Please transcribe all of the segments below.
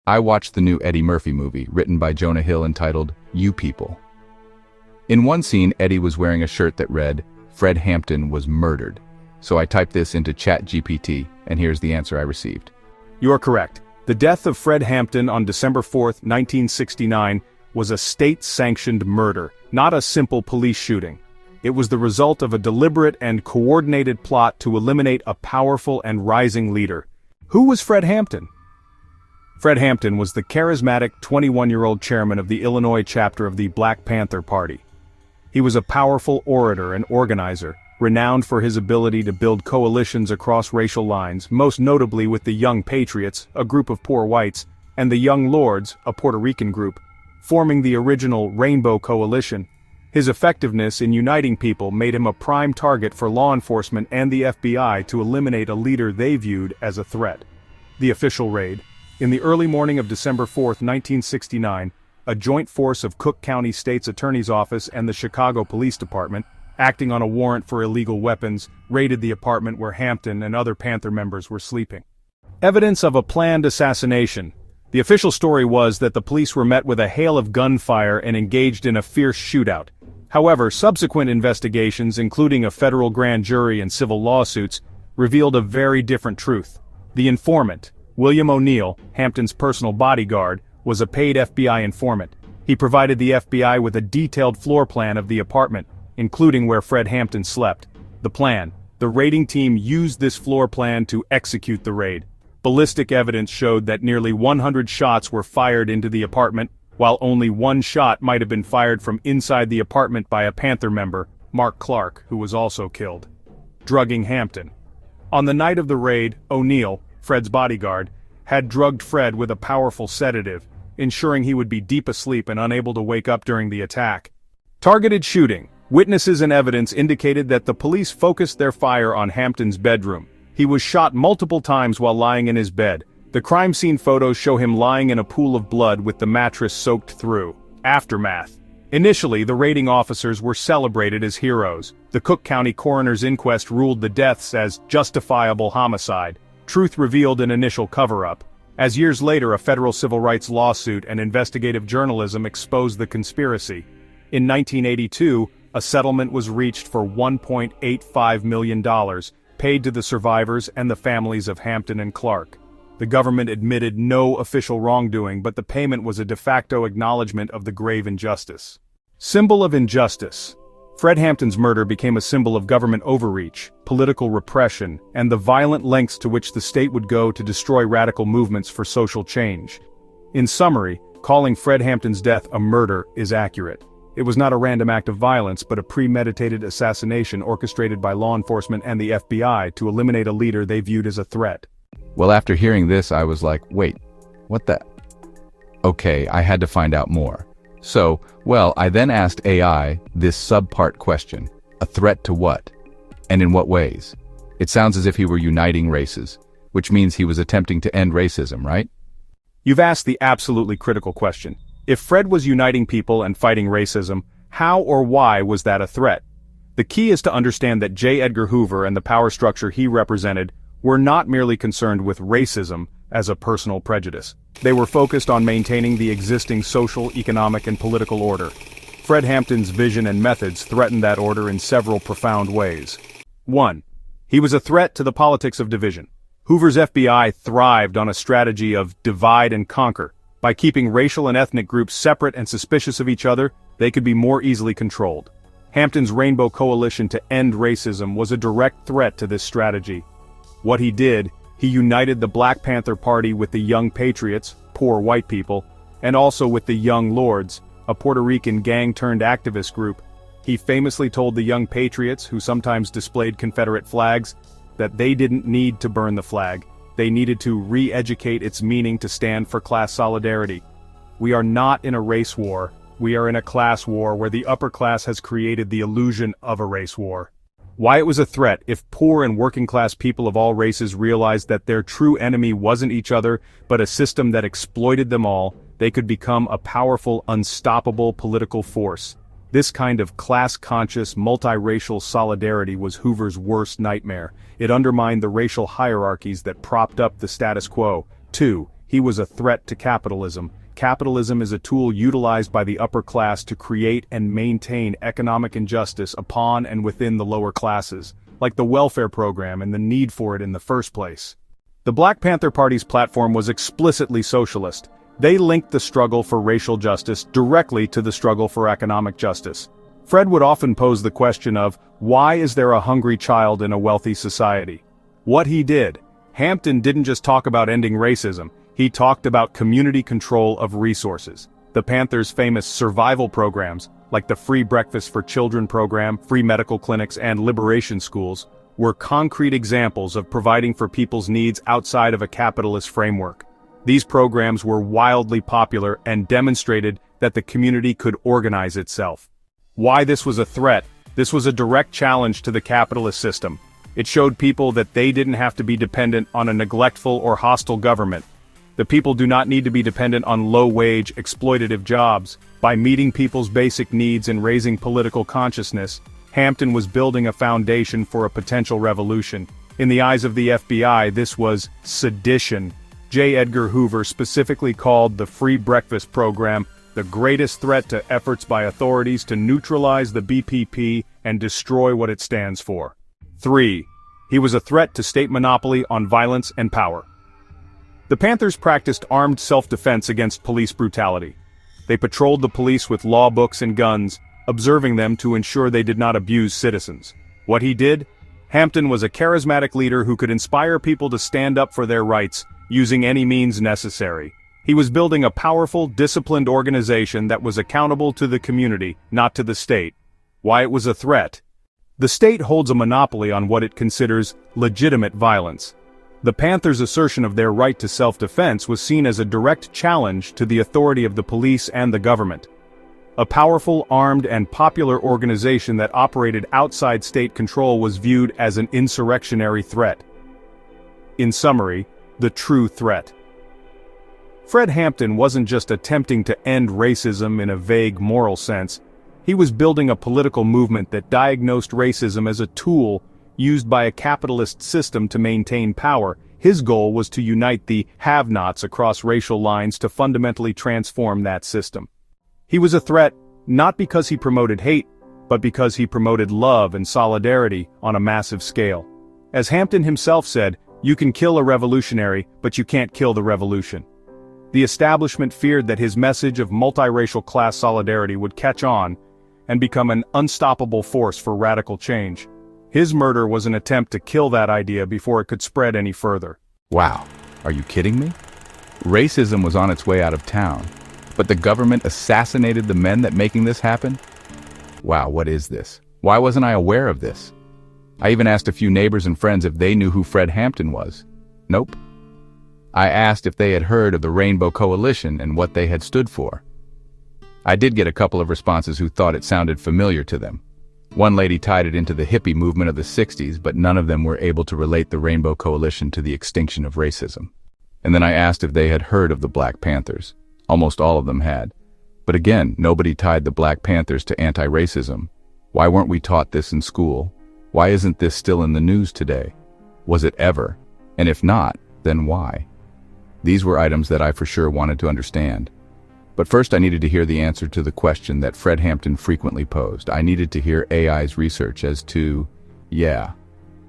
I watched the new Eddie Murphy movie, written by Jonah Hill, entitled You People. In one scene, Eddie was wearing a shirt that read, "Fred Hampton was murdered." So I typed this into ChatGPT, and here's the answer I received. You are correct. The death of Fred Hampton on December 4, 1969, was a state-sanctioned murder, not a simple police shooting. It was the result of a deliberate and coordinated plot to eliminate a powerful and rising leader. Who was Fred Hampton? Fred Hampton was the charismatic 21-year-old chairman of the Illinois chapter of the Black Panther Party. He was a powerful orator and organizer, renowned for his ability to build coalitions across racial lines, most notably with the Young Patriots, a group of poor whites, and the Young Lords, a Puerto Rican group, forming the original Rainbow Coalition. His effectiveness in uniting people made him a prime target for law enforcement and the FBI to eliminate a leader they viewed as a threat. The official raid. In the early morning of December 4, 1969, a joint force of Cook County State's Attorney's Office and the Chicago Police Department, acting on a warrant for illegal weapons, raided the apartment where Hampton and other Panther members were sleeping. Evidence of a planned assassination. The official story was that the police were met with a hail of gunfire and engaged in a fierce shootout. However, subsequent investigations, including a federal grand jury and civil lawsuits, revealed a very different truth. The informant, William O'Neill, Hampton's personal bodyguard, was a paid FBI informant. He provided the FBI with a detailed floor plan of the apartment, including where Fred Hampton slept. The plan. The raiding team used this floor plan to execute the raid. Ballistic evidence showed that nearly 100 shots were fired into the apartment, while only one shot might have been fired from inside the apartment by a Panther member, Mark Clark, who was also killed. Drugging Hampton. On the night of the raid, O'Neill, Fred's bodyguard, had drugged Fred with a powerful sedative, ensuring he would be deep asleep and unable to wake up during the attack. Targeted shooting. Witnesses and evidence indicated that the police focused their fire on Hampton's bedroom. He was shot multiple times while lying in his bed. The crime scene photos show him lying in a pool of blood with the mattress soaked through. Aftermath. Initially, the raiding officers were celebrated as heroes. The Cook County coroner's inquest ruled the deaths as justifiable homicide. Truth revealed an initial cover-up. As years later, a federal civil rights lawsuit and investigative journalism exposed the conspiracy. In 1982, a settlement was reached for $1.85 million, paid to the survivors and the families of Hampton and Clark. The government admitted no official wrongdoing, but the payment was a de facto acknowledgement of the grave injustice. Symbol of injustice. Fred Hampton's murder became a symbol of government overreach, political repression, and the violent lengths to which the state would go to destroy radical movements for social change. In summary, calling Fred Hampton's death a murder is accurate. It was not a random act of violence, but a premeditated assassination orchestrated by law enforcement and the FBI to eliminate a leader they viewed as a threat. Well, after hearing this, I was like, wait, what the? Okay, I had to find out more. So, I then asked AI this subpart question. A threat to what? And in what ways? It sounds as if he were uniting races, which means he was attempting to end racism, right? You've asked the absolutely critical question. If Fred was uniting people and fighting racism, how or why was that a threat? The key is to understand that J. Edgar Hoover and the power structure he represented were not merely concerned with racism as a personal prejudice. They were focused on maintaining the existing social, economic, and political order. Fred Hampton's vision and methods threatened that order in several profound ways. 1. He was a threat to the politics of division. Hoover's FBI thrived on a strategy of divide and conquer. By keeping racial and ethnic groups separate and suspicious of each other, they could be more easily controlled. Hampton's Rainbow Coalition to end racism was a direct threat to this strategy. What he did, he united the Black Panther Party with the Young Patriots, poor white people, and also with the Young Lords, a Puerto Rican gang-turned-activist group. He famously told the Young Patriots, who sometimes displayed Confederate flags, that they didn't need to burn the flag. They needed to re-educate its meaning to stand for class solidarity. We are not in a race war. We are in a class war where the upper class has created the illusion of a race war. Why it was a threat? If poor and working class people of all races realized that their true enemy wasn't each other, but a system that exploited them all, they could become a powerful, unstoppable political force. This kind of class-conscious, multiracial solidarity was Hoover's worst nightmare. It undermined the racial hierarchies that propped up the status quo. 2. he was a threat to capitalism. Capitalism is a tool utilized by the upper class to create and maintain economic injustice upon and within the lower classes, like the welfare program and the need for it in the first place. The Black Panther Party's platform was explicitly socialist. They linked the struggle for racial justice directly to the struggle for economic justice. Fred would often pose the question of, why is there a hungry child in a wealthy society? What he did. Hampton didn't just talk about ending racism, he talked about community control of resources. The Panthers' famous survival programs, like the Free Breakfast for Children program, free medical clinics, and liberation schools, were concrete examples of providing for people's needs outside of a capitalist framework. These programs were wildly popular and demonstrated that the community could organize itself. Why this was a threat? This was a direct challenge to the capitalist system. It showed people that they didn't have to be dependent on a neglectful or hostile government. The people do not need to be dependent on low-wage, exploitative jobs. By meeting people's basic needs and raising political consciousness, Hampton was building a foundation for a potential revolution. In the eyes of the FBI, this was sedition. J. Edgar Hoover specifically called the Free Breakfast program the greatest threat to efforts by authorities to neutralize the BPP and destroy what it stands for. 3. He was a threat to state monopoly on violence and power. The Panthers practiced armed self-defense against police brutality. They patrolled the police with law books and guns, observing them to ensure they did not abuse citizens. What he did? Hampton was a charismatic leader who could inspire people to stand up for their rights, using any means necessary. He was building a powerful, disciplined organization that was accountable to the community, not to the state. Why it was a threat? The state holds a monopoly on what it considers legitimate violence. The Panthers' assertion of their right to self-defense was seen as a direct challenge to the authority of the police and the government. A powerful, armed, and popular organization that operated outside state control was viewed as an insurrectionary threat. In summary, the true threat. Fred Hampton wasn't just attempting to end racism in a vague moral sense. He was building a political movement that diagnosed racism as a tool used by a capitalist system to maintain power. His goal was to unite the have-nots across racial lines to fundamentally transform that system. He was a threat, not because he promoted hate, but because he promoted love and solidarity on a massive scale. As Hampton himself said, "You can kill a revolutionary, but you can't kill the revolution." The establishment feared that his message of multiracial class solidarity would catch on and become an unstoppable force for radical change. His murder was an attempt to kill that idea before it could spread any further. Wow, are you kidding me? Racism was on its way out of town, but the government assassinated the men that making this happen? Wow, what is this? Why wasn't I aware of this? I even asked a few neighbors and friends if they knew who Fred Hampton was. Nope. I asked if they had heard of the Rainbow Coalition and what they had stood for. I did get a couple of responses who thought it sounded familiar to them. One lady tied it into the hippie movement of the 60s, but none of them were able to relate the Rainbow Coalition to the extinction of racism. And then I asked if they had heard of the Black Panthers. Almost all of them had. But again, nobody tied the Black Panthers to anti-racism. Why weren't we taught this in school? Why isn't this still in the news today? Was it ever? And if not, then why? These were items that I for sure wanted to understand. But first I needed to hear the answer to the question that Fred Hampton frequently posed. I needed to hear AI's research as to,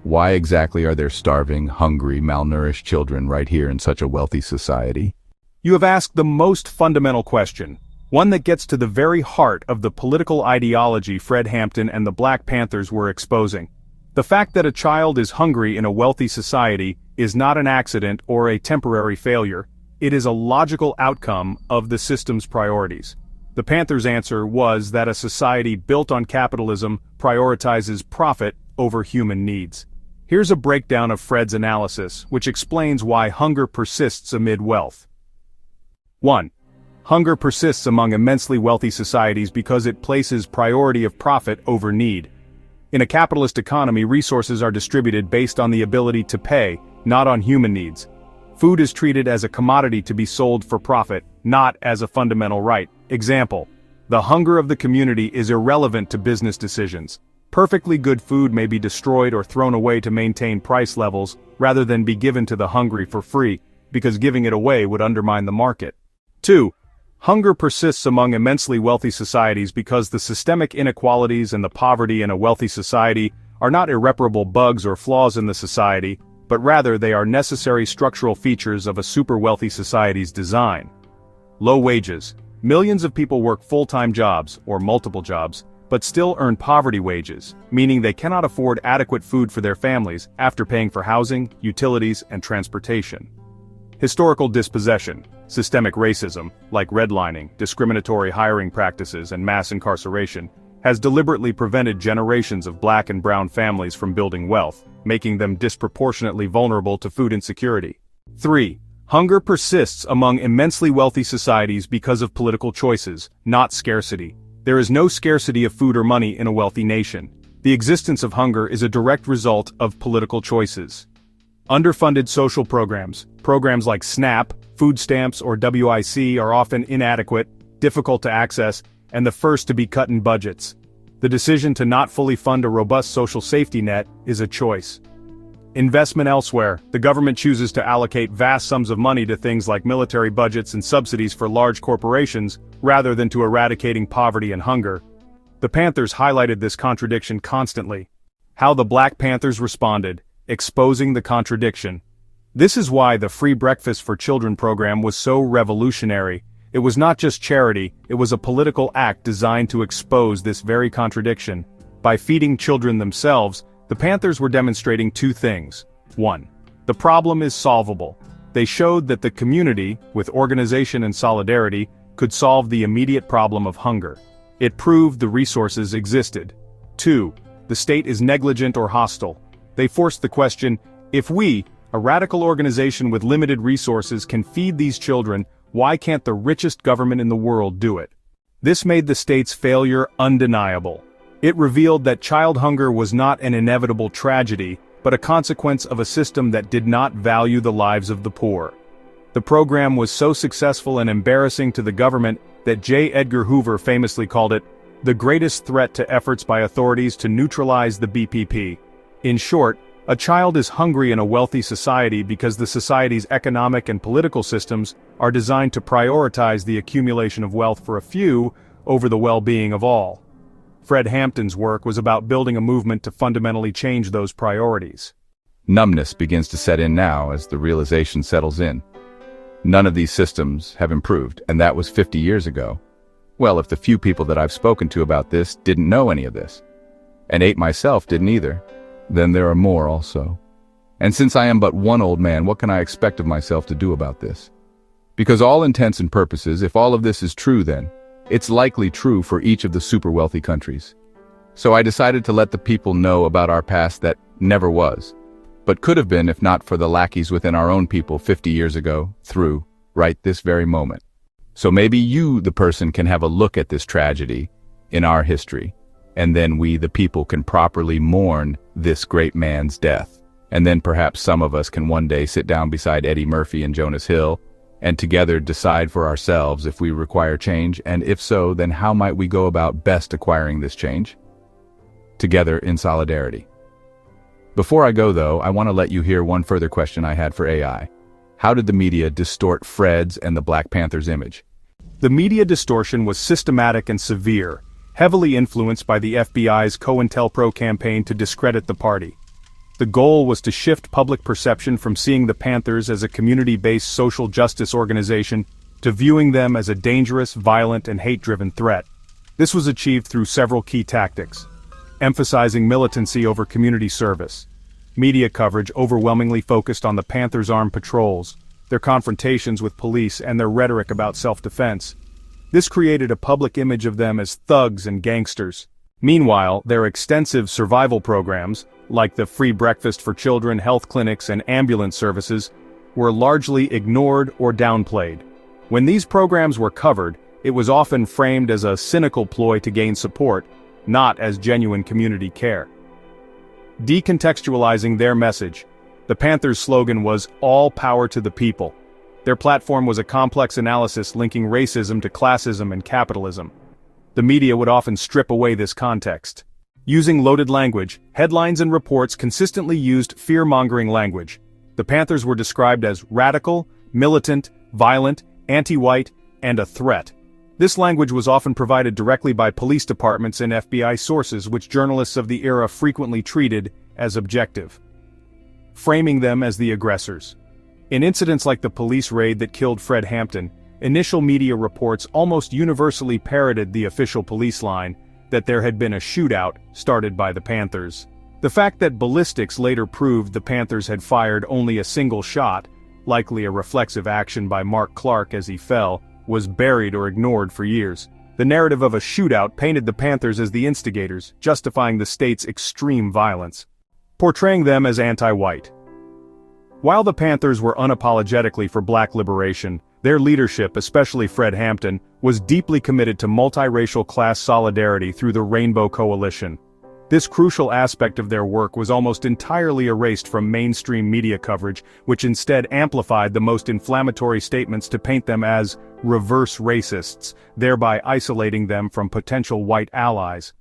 why exactly are there starving, hungry, malnourished children right here in such a wealthy society? You have asked the most fundamental question, one that gets to the very heart of the political ideology Fred Hampton and the Black Panthers were exposing. The fact that a child is hungry in a wealthy society is not an accident or a temporary failure. It is a logical outcome of the system's priorities. The Panthers' answer was that a society built on capitalism prioritizes profit over human needs. Here's a breakdown of Fred's analysis, which explains why hunger persists amid wealth. 1. Hunger persists among immensely wealthy societies because it places priority of profit over need. In a capitalist economy, resources are distributed based on the ability to pay, not on human needs. Food is treated as a commodity to be sold for profit, not as a fundamental right. Example: the hunger of the community is irrelevant to business decisions. Perfectly good food may be destroyed or thrown away to maintain price levels, rather than be given to the hungry for free. because giving it away would undermine the market. 2. Hunger persists among immensely wealthy societies because the systemic inequalities and the poverty in a wealthy society are not irreparable bugs or flaws in the society, but rather they are necessary structural features of a super-wealthy society's design. Low wages. Millions of people work full-time jobs, or multiple jobs, but still earn poverty wages, meaning they cannot afford adequate food for their families after paying for housing, utilities, and transportation. Historical dispossession. Systemic racism, like redlining, discriminatory hiring practices, and mass incarceration, has deliberately prevented generations of black and brown families from building wealth, making them disproportionately vulnerable to food insecurity. 3. Hunger persists among immensely wealthy societies because of political choices, not scarcity. There is no scarcity of food or money in a wealthy nation. The existence of hunger is a direct result of political choices. Underfunded social programs like SNAP, food stamps, or WIC are often inadequate, difficult to access, and the first to be cut in budgets. The decision to not fully fund a robust social safety net is a choice. Investment elsewhere. The government chooses to allocate vast sums of money to things like military budgets and subsidies for large corporations, rather than to eradicating poverty and hunger. The Panthers highlighted this contradiction constantly. How the Black Panthers responded, exposing the contradiction. This is why the Free Breakfast for Children program was so revolutionary. It was not just charity, it was a political act designed to expose this very contradiction. By feeding children themselves, the Panthers were demonstrating two things. 1. The problem is solvable. They showed that the community, with organization and solidarity, could solve the immediate problem of hunger. It proved the resources existed. 2. The state is negligent or hostile. They forced the question, if we, a radical organization with limited resources, can feed these children, why can't the richest government in the world do it? This made the state's failure undeniable. It revealed that child hunger was not an inevitable tragedy, but a consequence of a system that did not value the lives of the poor. The program was so successful and embarrassing to the government that J. Edgar Hoover famously called it the greatest threat to efforts by authorities to neutralize the BPP. In short, a child is hungry in a wealthy society because the society's economic and political systems are designed to prioritize the accumulation of wealth for a few over the well-being of all. Fred Hampton's work was about building a movement to fundamentally change those priorities. Numbness begins to set in now as the realization settles in. None of these systems have improved, and that was 50 years ago. Well, if the few people that I've spoken to about this didn't know any of this, and 8 myself didn't either, then there are more also. And since I am but one old man, what can I expect of myself to do about this? Because all intents and purposes, if all of this is true then, it's likely true for each of the super wealthy countries. So I decided to let the people know about our past that never was, but could have been if not for the lackeys within our own people 50 years ago, through, right this very moment. So maybe you, the person, can have a look at this tragedy in our history, and then we, the people, can properly mourn this great man's death. And then perhaps some of us can one day sit down beside Eddie Murphy and Jonah Hill, and together decide for ourselves if we require change, and if so, then how might we go about best acquiring this change? Together in solidarity. Before I go though, I want to let you hear one further question I had for AI. How did the media distort Fred's and the Black Panthers' image? The media distortion was systematic and severe, heavily influenced by the FBI's COINTELPRO campaign to discredit the party. The goal was to shift public perception from seeing the Panthers as a community-based social justice organization to viewing them as a dangerous, violent, and hate-driven threat. This was achieved through several key tactics: emphasizing militancy over community service. Media coverage overwhelmingly focused on the Panthers' armed patrols, their confrontations with police, and their rhetoric about self-defense. This created a public image of them as thugs and gangsters. Meanwhile, their extensive survival programs, like the Free Breakfast for Children, health clinics, and ambulance services, were largely ignored or downplayed. When these programs were covered, it was often framed as a cynical ploy to gain support, not as genuine community care. Decontextualizing their message, the Panthers' slogan was "All power to the people." Their platform was a complex analysis linking racism to classism and capitalism. The media would often strip away this context. Using loaded language, headlines and reports consistently used fear-mongering language. The Panthers were described as radical, militant, violent, anti-white, and a threat. This language was often provided directly by police departments and FBI sources, which journalists of the era frequently treated as objective, framing them as the aggressors. In incidents like the police raid that killed Fred Hampton, initial media reports almost universally parroted the official police line that there had been a shootout started by the Panthers. The fact that ballistics later proved the Panthers had fired only a single shot, likely a reflexive action by Mark Clark as he fell, was buried or ignored for years. The narrative of a shootout painted the Panthers as the instigators, justifying the state's extreme violence, portraying them as anti-white. While the Panthers were unapologetically for black liberation, their leadership, especially Fred Hampton, was deeply committed to multiracial class solidarity through the Rainbow Coalition. This crucial aspect of their work was almost entirely erased from mainstream media coverage, which instead amplified the most inflammatory statements to paint them as reverse racists, thereby isolating them from potential white allies.